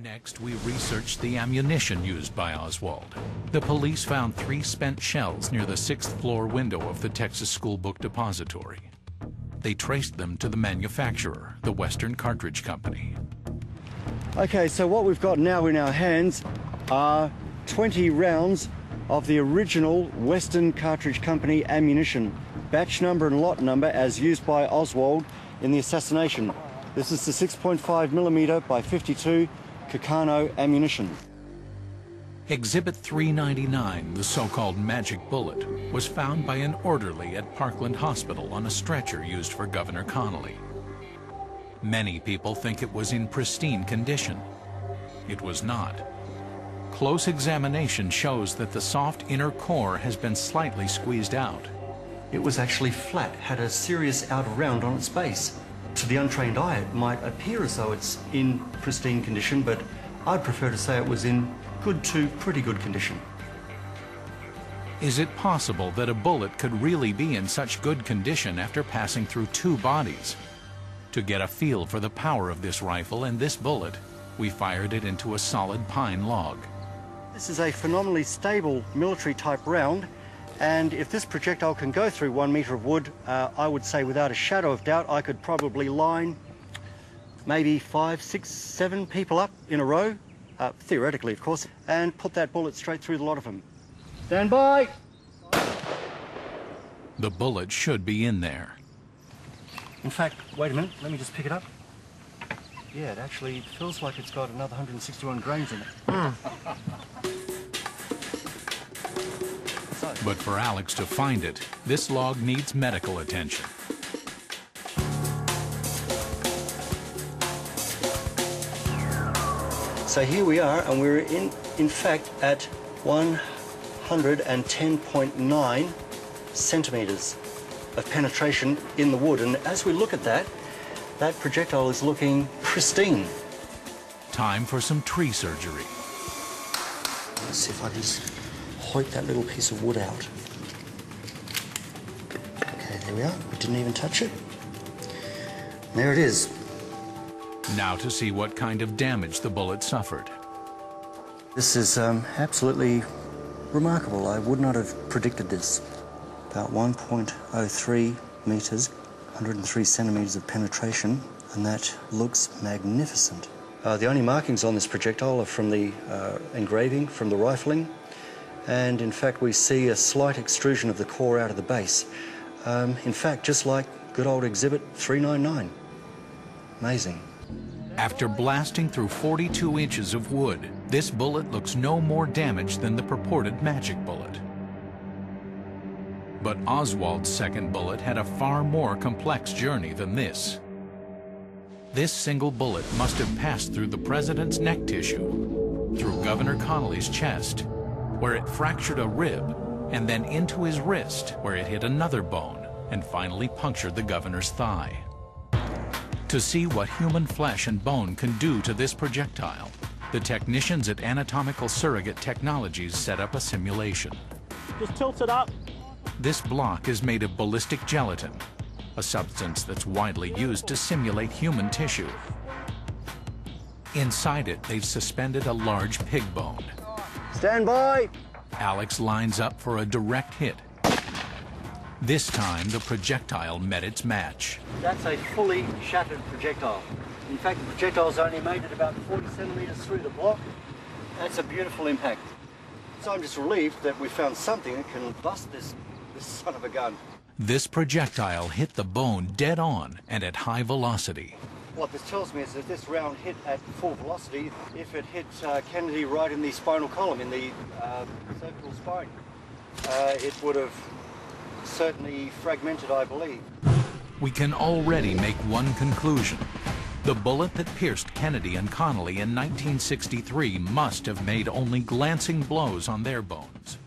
Next, we researched the ammunition used by Oswald. The police found 3 spent shells near the 6th floor window of the Texas School Book Depository. They traced them to the manufacturer, the Western Cartridge Company. Okay, so what we've got now in our hands are 20 rounds of the original Western Cartridge Company ammunition, batch number and lot number as used by Oswald in the assassination. This is the 6.5mm by 52 Kikano ammunition. Exhibit 399, the so-called magic bullet, was found by an orderly at Parkland Hospital on a stretcher used for Governor Connolly. Many people think it was in pristine condition. It was not. Close examination shows that the soft inner core has been slightly squeezed out. It was actually flat, had a serious outer round on its base. To the untrained eye, it might appear as though it's in pristine condition, but I'd prefer to say it was in good to pretty good condition. Is it possible that a bullet could really be in such good condition after passing through 2 bodies? To get a feel for the power of this rifle and this bullet, we fired it into a solid pine log. This is a phenomenally stable military-type round, and if this projectile can go through 1 metre of wood, I would say without a shadow of doubt I could probably line maybe 5, 6, 7 people up in a row, theoretically of course, and put that bullet straight through the lot of them. Stand by! The bullet should be in there. In fact, wait a minute, let me just pick it up. Yeah, it actually feels like it's got another 161 grains in it. But for Alex to find it, this log needs medical attention. So here we are, and we're in fact at 110.9 centimetres of penetration in the wood. And as we look at that, that projectile is looking pristine. Time for some tree surgery. Let's see if I can just hoik that little piece of wood out. Okay, there we are. We didn't even touch it. There it is. Now to see what kind of damage the bullet suffered. This is absolutely remarkable. I would not have predicted this. About 1.03 metres, 103 centimetres of penetration, and that looks magnificent. The only markings on this projectile are from the engraving, from the rifling, and in fact we see a slight extrusion of the core out of the base. In fact, just like good old Exhibit 399. Amazing. After blasting through 42 inches of wood, this bullet looks no more damaged than the purported magic bullet. But Oswald's second bullet had a far more complex journey than this. This single bullet must have passed through the president's neck tissue, through Governor Connolly's chest, where it fractured a rib, and then into his wrist, where it hit another bone, and finally punctured the governor's thigh. To see what human flesh and bone can do to this projectile, the technicians at Anatomical Surrogate Technologies set up a simulation. Just tilt it up. This block is made of ballistic gelatin, a substance that's widely used to simulate human tissue. Inside it, they've suspended a large pig bone. Stand by! Alex lines up for a direct hit. This time, the projectile met its match. That's a fully shattered projectile. In fact, the projectile's only made it about 40 centimetres through the block. That's a beautiful impact. So I'm just relieved that we found something that can bust this son of a gun. This projectile hit the bone dead on and at high velocity. What this tells me is that this round hit at full velocity. If it hit Kennedy right in the spinal column, in the cervical spine, it would have certainly fragmented, I believe. We can already make one conclusion. The bullet that pierced Kennedy and Connolly in 1963 must have made only glancing blows on their bones.